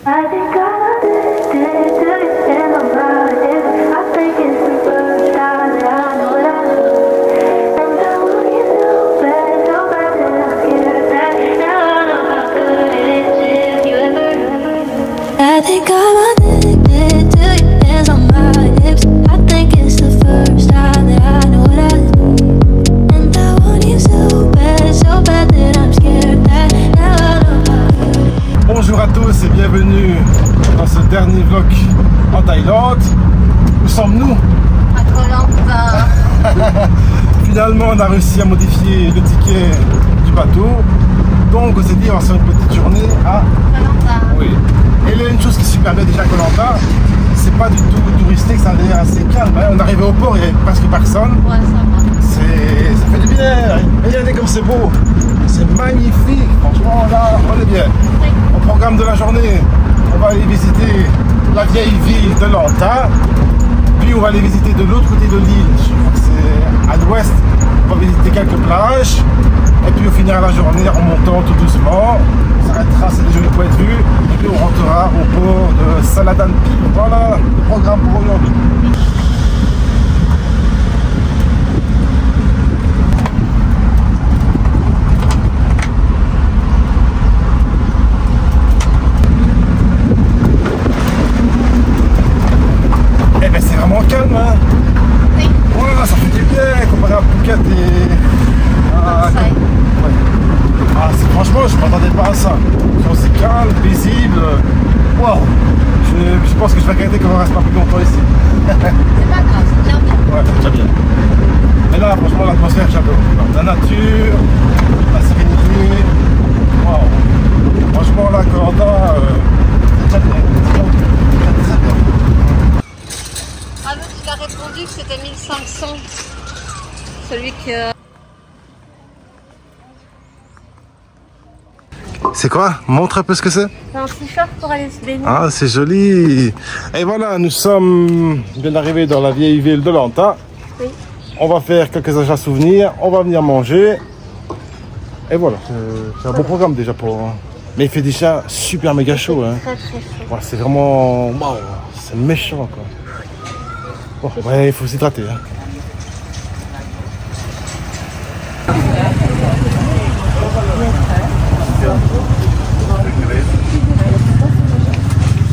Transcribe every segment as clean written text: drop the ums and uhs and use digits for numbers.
I think I'm addicted to you and I'm not addicted. I think it's the first time that I know what I know. And I want you so bad that I'm scared that now I know how good it is if you ever heard. I think I'm addicted to your hands on my hips. I think it's the first time that I know what I know. And I want you so bad that I'm scared that now I know how good. Bonjour à tous et bienvenue dans ce dernier vlog en Thaïlande. Où sommes-nous? À Koh Lanta. Finalement on a réussi à modifier le ticket du bateau. Donc on s'est dit on va faire une petite journée à Koh Lanta. Oui. Et il y a une chose qui est super bien déjà à Koh Lanta, c'est pas du tout touristique, ça a l'air assez calme. On est arrivé au port, il n'y avait presque personne. Ouais, ça va. Ça fait du bien. Regardez comme c'est beau. C'est magnifique. Franchement, là, on est bien. Oui. Au programme de la journée, on va aller visiter la vieille ville de Lanta. Puis on va aller visiter de l'autre côté de l'île. Je crois que c'est à l'ouest. On va visiter quelques plages. Et puis on finira la journée en montant tout doucement. On s'arrêtera, c'est des jolis points de vue. Et puis on rentrera au port de Saladanpi. Voilà le programme pour aujourd'hui. Eh ben c'est vraiment calme, hein. Oui. Voilà, ça fait du bien comparé à Phuket et... Ça y est. Ouais. Ah, franchement, je m'attendais pas à ça. C'est aussi calme, paisible. Waouh. Je pense que je vais regretter qu'on ne reste pas plus longtemps ici. C'est pas grave, c'est bien bien. Ouais, c'est déjà bien. Mais là, franchement, l'atmosphère, j'adore. La nature, la sérénité. Waouh. Franchement, là, Koh Lanta, c'est déjà bien. C'est très bien. Ah, l'autre, il a répondu que c'était 1500. Celui que... C'est quoi? Montre un peu ce que c'est. C'est un t-shirt pour aller se baigner. Ah, c'est joli. Et voilà, nous sommes bien arrivés dans la vieille ville de Lanta. Oui. On va faire quelques achats souvenirs, on va venir manger. Et voilà, c'est un bon programme déjà pour... Mais il fait déjà super méga chaud. Hein. Très très chaud. Ouais, c'est vraiment... Waouh, c'est méchant quoi. Bon, ouais, il faut s'hydrater. Hein.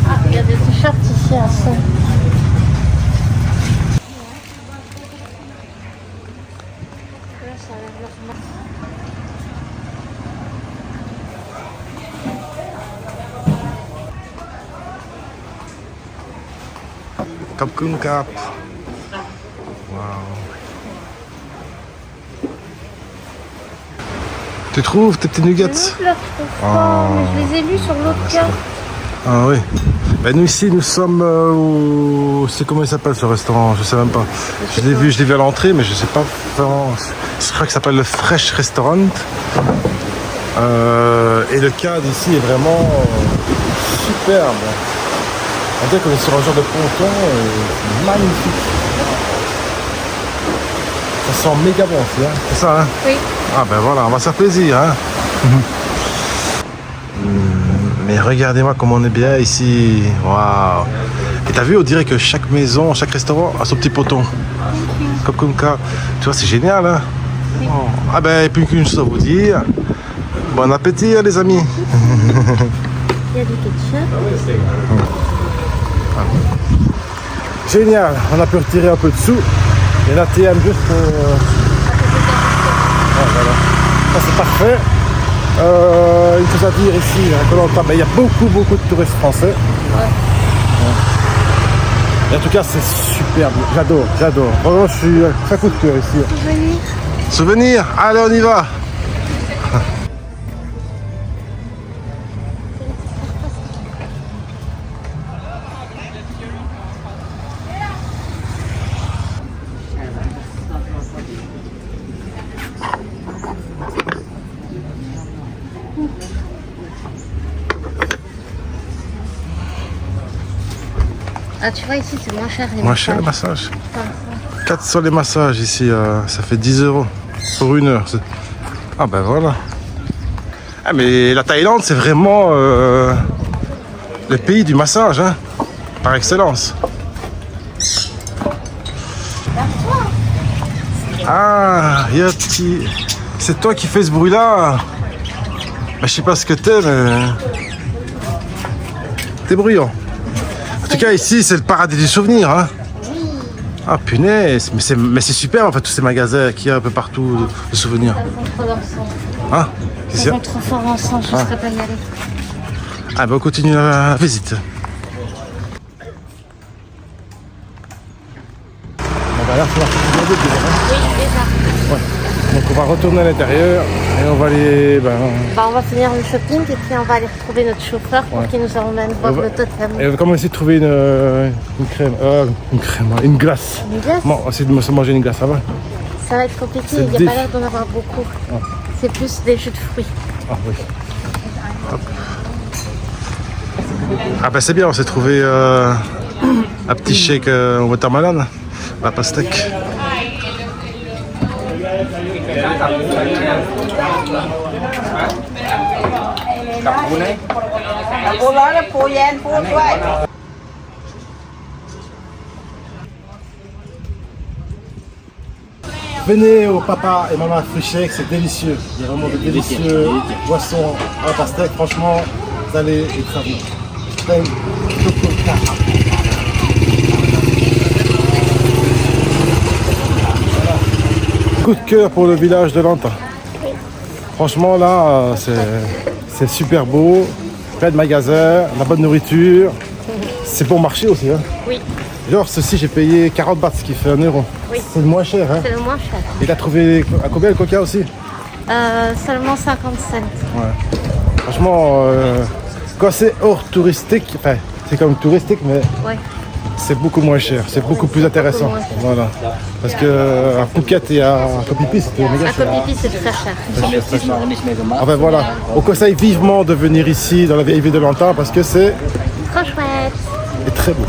Ah, il y a des t-shirts ici à 100. Là, ça a l'air normal. Cap Kun Cap. Waouh. Tu trouves tes petits nuggets? Non, je leur trouve pas, mais je les ai vus sur l'autre carte. Ah oui. Ben nous ici nous sommes au... C'est comment il s'appelle ce restaurant? Je sais même pas. Je l'ai vu à l'entrée mais je sais pas vraiment. Je crois que ça s'appelle le Fresh Restaurant. Et le cadre ici est vraiment superbe. On dirait qu'on est sur un genre de ponton magnifique. Ça sent méga bon aussi, hein. C'est ça, hein? Oui. Ah ben voilà, on va se faire plaisir, hein. Mais regardez-moi comme on est bien ici. Waouh. Et t'as vu, on dirait que chaque maison, chaque restaurant a son petit poton. Comme ça. Tu vois, c'est génial, hein. Oui. Oh. Ah ben, et puis qu'une chose à vous dire. Bon appétit, hein, les amis. Il y a du ketchup. Génial, on a pu retirer un peu de sous. Il y a l'ATM juste... voilà. Ça c'est parfait. Une chose à dire ici, à Koh Lanta, il y a beaucoup de touristes français. Ouais. Et en tout cas, c'est superbe. J'adore. Vraiment, je suis très coup de cœur ici. Souvenir. Souvenir? Allez, on y va. Ah, tu vois, ici, c'est moins cher. Moins cher les massages. Comme ça. 400 les massages ici, ça fait 10 € pour 1 heure. Ah ben voilà. Ah mais la Thaïlande c'est vraiment le pays du massage, hein, par excellence. Ah, il y a un petit... C'est toi qui fais ce bruit-là. Bah, je sais pas ce que t'es, mais... T'es bruyant. En tout cas, ici, c'est le paradis du souvenir, hein. Ah, punaise. Mais c'est super, en fait, tous ces magasins qu'il y a un peu partout de souvenirs. Hein? Qu'est-ce qu'il y a? Trop fort ensemble, je ne serais pas y aller. Ah, bah, on continue la visite. On va aller faire Oui, déjà. Donc on va retourner à l'intérieur et on va aller... On va finir le shopping et puis on va aller retrouver notre chauffeur pour qu'il nous emmène voir le totem. Et on va commencer de trouver une glace. Une glace? Bon, on va essayer de se manger une glace, ça va? Ça va être compliqué, C'est il n'y a pas l'air d'en avoir beaucoup. C'est plus des jus de fruits. Ah oui. Hop. Ah bah c'est bien, on s'est trouvé un petit shake au watermelon, la pastèque. Venez au papa et maman fruit shake, c'est délicieux. Il y a vraiment de délicieux boissons à la pastèque. Franchement, vous allez être ravis. Coup de cœur pour le village de Lanta. Franchement là, c'est super beau, plein de magasins, la bonne nourriture. C'est bon marché aussi. Hein. Oui. Genre ceci j'ai payé 40 bahts, ce qui fait 1 euro. Oui. C'est le moins cher. Hein. C'est le moins cher. Et t'as trouvé à combien le coca aussi? Seulement 50 cents. Ouais. Franchement, quand c'est hors touristique, enfin c'est comme touristique mais Ouais. c'est beaucoup moins cher, c'est beaucoup plus intéressant. moins cher. Voilà. Parce que à Phuket et à Koh Phi Phi c'était méga À cher. Koh Phi Phi, c'est très cher. Enfin voilà, on conseille vivement de venir ici dans la vieille ville de Lanta parce que c'est Trop chouette. très beau.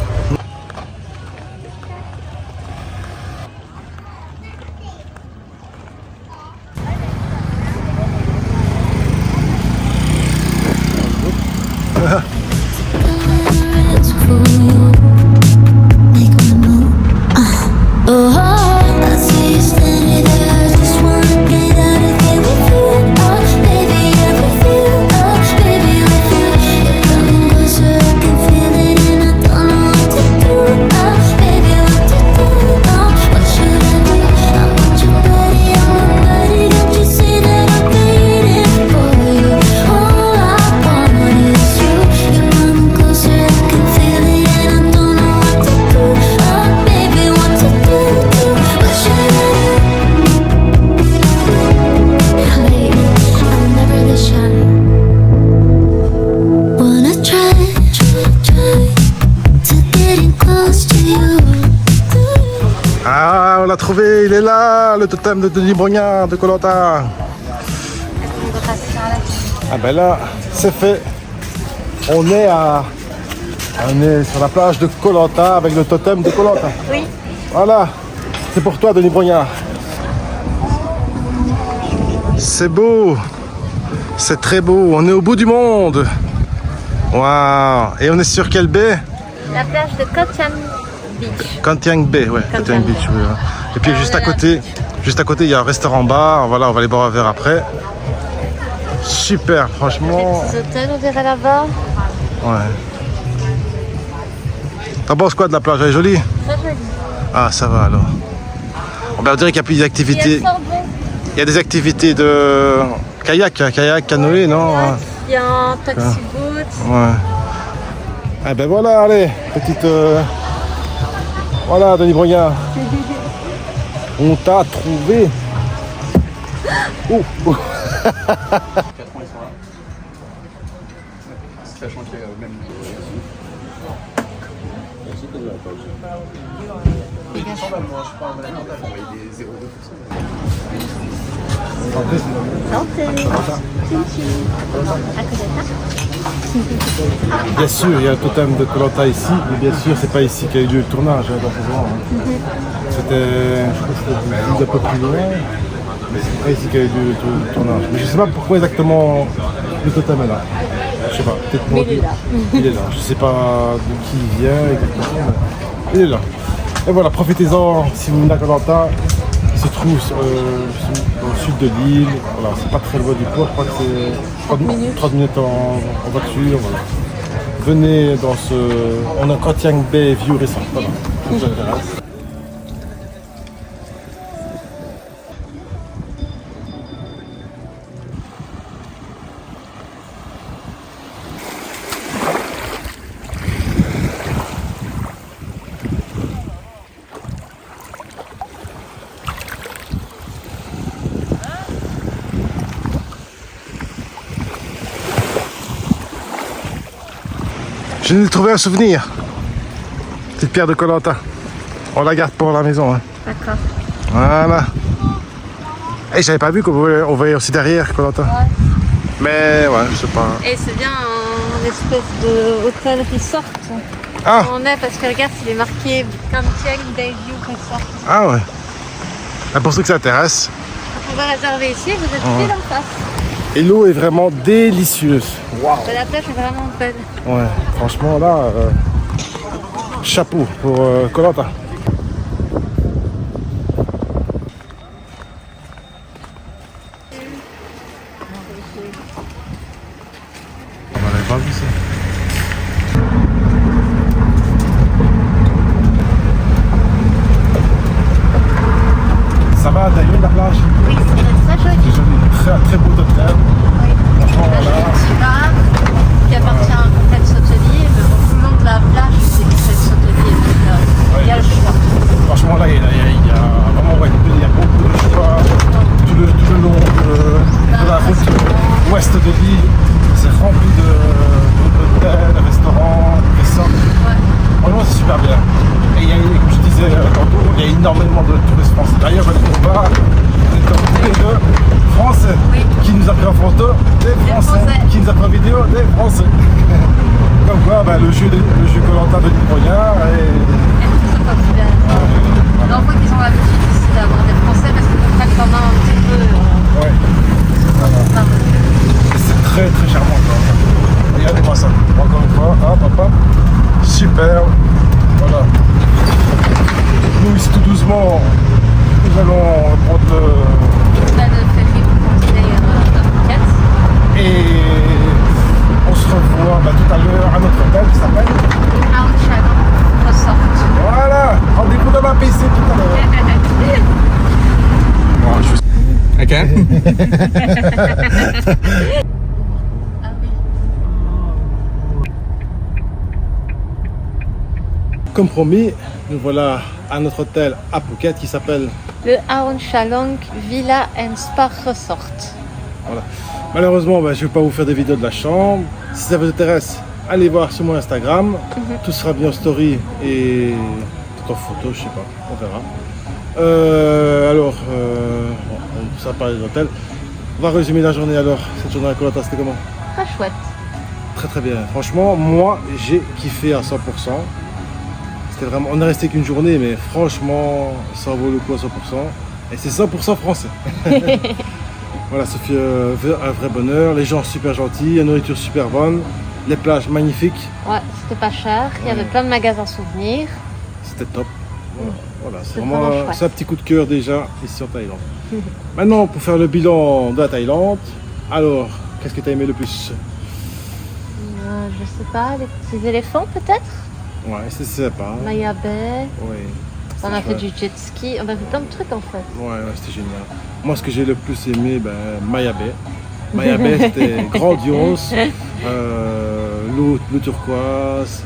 Ah, on l'a trouvé, il est là, le totem de Denis Brognard de Koh Lanta. Ah ben là, c'est fait. On est sur la plage de Koh Lanta avec le totem de Koh Lanta. Oui. Voilà, c'est pour toi Denis Brognard. C'est beau, c'est très beau, on est au bout du monde. Waouh, et on est sur quelle baie? La plage de Koh Chang Beach. Koh Tiang Bay, ouais, Koh Tiang Beach, oui. Et puis juste à côté, il y a un restaurant-bar, voilà, on va aller boire un verre après. Super, franchement. Les petits hôtels, on dirait là-bas. Ouais. T'en penses quoi de la plage? Elle est jolie? Très joli. Ah, ça va alors. Bon, ben, on dirait qu'il y a plus d'activités. Il y a des activités de kayak, canoë, non? Il y a un taxi boat. Ouais. Ah ben voilà, allez, petite... Voilà, Denis Brognard. On t'a trouvé. Oh, oh. Santé. Bien sûr, il y a le totem de Koh Lanta ici, mais bien sûr, c'est pas ici qu'a eu lieu le tournage. Hein, dans ce genre, hein. C'était, je crois que c'était un peu plus loin, mais c'est pas ici qu'a eu lieu le tournage. Mais je sais pas pourquoi exactement le totem est là. Je sais pas, peut-être Mais moi. il est là. Il est là. Je sais pas de qui il vient exactement, mais il est là. Et voilà, profitez-en si vous venez à Koh-Lanta. Il se trouve au sud de l'île. Voilà, c'est pas très loin du port. Je crois que c'est 30 minutes en voiture. Voilà. Venez dans ce... On a Koh Tiang Bay View Resort. Voilà. Ça vous intéresse. Je viens de trouver un souvenir. Petite pierre de Koh-Lanta. On la garde pour la maison. Hein. D'accord. Voilà. Et j'avais pas vu qu'on voyait aussi derrière Koh-Lanta. Ouais. Mais ouais, je sais pas. Et c'est bien un espèce de hôtel resort. Ah, On est parce que regarde, il est marqué Kam Tieng Bay View Resort. ah ouais. Ah, pour ceux que ça intéresse. On va réserver ici, vous êtes pile en face. Et l'eau est vraiment délicieuse. Waouh. La plage est vraiment belle. Ouais, franchement là, chapeau pour Koh-Lanta. On va aller voir ici. Ça va d'ailleurs la plage? Oui, c'est très joli. C'est joli, très beau hôtel. Franchement Là, là. je suis là, qui appartient à un complexe hôtelier, mais bon, tout le long de la plage, c'est complexe hôtelier. Donc, il y a le choix. Franchement là, il y a vraiment ouais, il y a beaucoup de choix tout le long de la route ouest de l'île. C'est rempli d'hôtels, de restaurants, de resorts. Ouais. Franchement, c'est super bien. Et il y a, comme je disais tantôt, il y a énormément de touristes français. D'ailleurs, on va comme tous les deux Français Oui. qui nous a pris en photo, des Français, Français. qui nous a pris en vidéo, des Français. Comme quoi, bah, le jeu Koh-Lanta de l'île Brognard Et tout ça populaire. On voit qu'ils ont l'habitude ici d'avoir des Français parce qu'ils comprennent quand même un petit peu. ouais. Ça va. Et c'est très très charmant. Quoi. Regardez-moi ça. Encore une fois, hop, hop, hop. Super. Voilà. Nous ici tout doucement, nous allons prendre Là, le ferry pour contenir la Phuket. et on se revoit bah, tout à l'heure à notre hôtel qui s'appelle. Aon Chalong Resort. Voilà. Rendez-vous dans ma piscine tout à l'heure. Bon, je... Ok. Ah oui. Comme promis, nous voilà à notre hôtel à Phuket qui s'appelle. Le Aon Chalong Villa and Spa Resort. Voilà. Malheureusement, bah, je ne vais pas vous faire des vidéos de la chambre. Si ça vous intéresse, allez voir sur mon Instagram. Tout sera bien en story et tout en photo, je sais pas, on verra. Bon, ça parle de l'hôtel. On va résumer la journée alors. Cette journée à Koh-Lanta, c'était comment? Très chouette. Très très bien. Franchement, moi, j'ai kiffé à 100%. C'était vraiment... On est resté qu'une journée, mais franchement, ça vaut le coup à 100%. Et c'est 100% français. Voilà, ça fait un vrai bonheur. Les gens super gentils, la nourriture super bonne, les plages magnifiques. Ouais, c'était pas cher. Il y avait plein de magasins souvenirs. C'était top. Voilà, c'est C'est vraiment vraiment chouette. c'est un petit coup de cœur déjà ici en Thaïlande. Maintenant, pour faire le bilan de la Thaïlande, alors, qu'est-ce que tu as aimé le plus? Je sais pas, les petits éléphants peut-être. Ouais, c'est sympa. Maya Bay. Oui. On a fait chouette. du jet ski. On a fait plein de trucs en fait. Ouais, c'était génial. Moi, ce que j'ai le plus aimé, Maya Bay. Maya Bay, c'était grandiose. L'eau turquoise,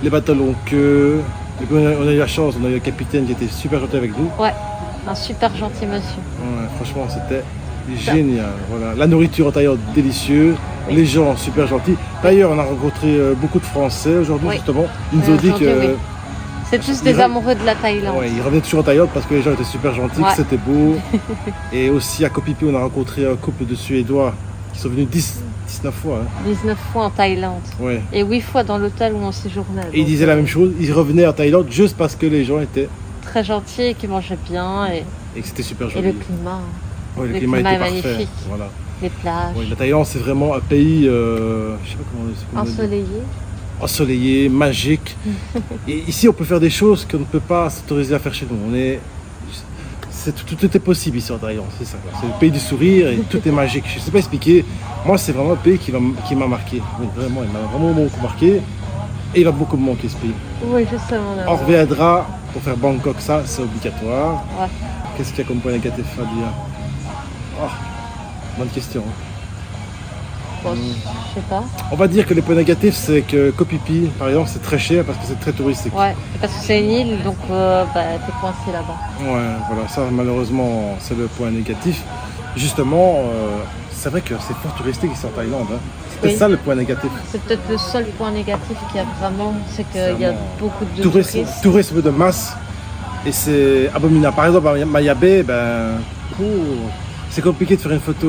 les bateaux longs queue. Et puis, on a eu la chance, on a eu le capitaine qui était super gentil avec nous. Ouais, un super gentil monsieur. Ouais, franchement, c'était génial. Voilà. La nourriture en Thaïlande, délicieuse. Oui. Les gens, super gentils. D'ailleurs, on a rencontré beaucoup de Français aujourd'hui, Oui. justement. Ils nous ont dit Aujourd'hui, que... oui. C'est tous des amoureux de la Thaïlande. Ouais, ils revenaient toujours en Thaïlande parce que les gens étaient super gentils, Ouais. que c'était beau. Et aussi à Koh Phi Phi, on a rencontré un couple de Suédois qui sont venus 19 fois. Hein. 19 fois en Thaïlande. Ouais. Et 8 fois dans l'hôtel où on séjournait. Et ils disaient la même chose, ils revenaient en Thaïlande juste parce que les gens étaient... Très gentils et qui mangeaient bien. Et Et que c'était super le joli. climat. Ouais, le le climat climat était est parfait. magnifique. Voilà. les plages, Oui, la Thaïlande, c'est vraiment un pays, je sais pas comment on dit. ensoleillées. Ensoleillé, magique. Et ici, on peut faire des choses qu'on ne peut pas s'autoriser à faire chez nous. Tout est possible ici en Thaïlande, c'est ça, quoi. C'est le pays du sourire et tout est magique. Je ne sais pas expliquer. Moi, c'est vraiment un pays qui m'a marqué. Oui, vraiment, il m'a vraiment beaucoup marqué. Et il va beaucoup me manquer ce pays. Oui, je sais, mon On amour. reviendra pour faire Bangkok, ça, c'est obligatoire. Ouais. Qu'est-ce qu'il y a comme point négatif à dire? Oh, bonne question. Bon, je sais pas. On va dire que les points négatifs, c'est que Koh Phi Phi, par exemple, c'est très cher parce que c'est très touristique. Ouais, parce que c'est une île, donc t'es coincé là-bas. Ouais, voilà, ça malheureusement c'est le point négatif. Justement, c'est vrai que c'est fort touristique ici en Thaïlande. Hein. C'est peut-être Oui. ça le point négatif. C'est peut-être le seul point négatif qu'il y a vraiment, c'est qu'il y a Vraiment. beaucoup de Tourisme, touristes. tourisme de masse et c'est abominable. Par exemple, à Maya Bay, c'est compliqué de faire une photo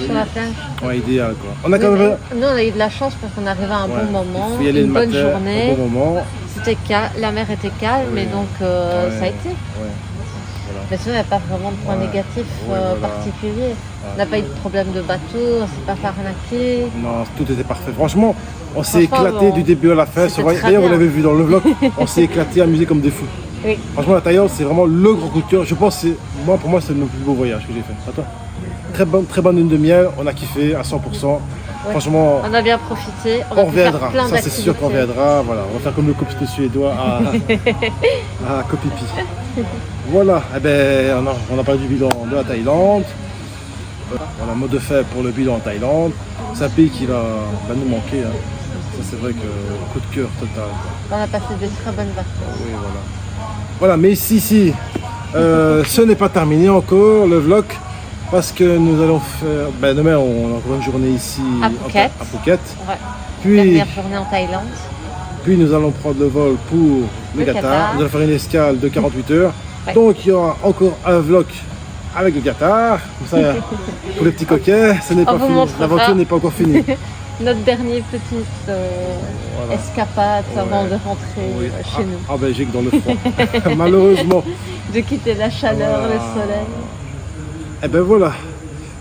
Sur la plage. idéale. Quoi. On a Oui, quand même. mais nous, on a eu de la chance parce qu'on arrivait à un Ouais, bon moment, il faut y aller une le bonne matin, journée. au bon moment. C'était la mer était calme, Oui. et donc Ouais, ça a été. ouais, voilà. Mais sinon, il n'y a pas vraiment de point Ouais. négatif Oui, voilà. particulier. On n'a pas eu de problème de bateau, on s'est pas fait arnaquer. Non, tout était parfait. Franchement, on s'est Franchement, éclaté bon, du début à la fin. c'était très D'ailleurs, vous bien. l'avez vu dans le vlog, on s'est éclaté, amusé comme des fous. Oui. Franchement, la Thaïlande, c'est vraiment le gros coup de cœur. Je pense que pour moi, c'est le plus beau voyage que j'ai fait. À toi. Très bonne lune de miel. On a kiffé à 100%. Franchement, On a bien profité. on a pu faire reviendra. plein Ça, c'est sûr qu'on d'activités. reviendra. Voilà, on va faire comme le couple suédois à Koh Phi Phi. Voilà. Eh ben, on a parlé du bilan de la Thaïlande. Voilà, mot de fait pour le bilan en Thaïlande. C'est un pays qui va nous manquer. Hein. Ça, c'est vrai que coup de cœur total. On a passé des très bonnes vacances. Oui, voilà. Voilà, mais ici, ce n'est pas terminé encore le vlog parce que nous allons faire. Demain, on a encore une journée ici À Phuket. à Phuket. Ouais. Puis, Dernière journée en Thaïlande. puis nous allons prendre le vol pour le Qatar. Qatar. Nous allons faire une escale de 48 heures. Ouais. Donc il y aura encore un vlog avec le Qatar. Comme ça, pour les petits coquets, ce n'est On pas vous fini. montrera. L'aventure n'est pas encore finie. Notre dernière petite Voilà. escapade avant Ouais. de rentrer Oui. chez nous. En Belgique, dans le froid. Malheureusement. De quitter la chaleur, Voilà. le soleil. Et ben voilà.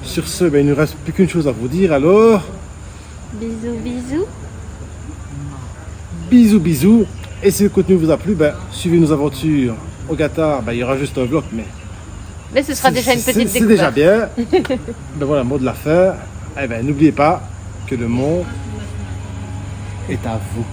Sur ce, il ne nous reste plus qu'une chose à vous dire. Alors, Bisous, bisous. bisous, bisous. Et si le contenu vous a plu, suivez nos aventures au Qatar. Il y aura juste un vlog, mais Mais ce sera déjà une petite c'est déjà découverte. bien. Voilà, mot de la fin. N'oubliez pas que le monde est à vous.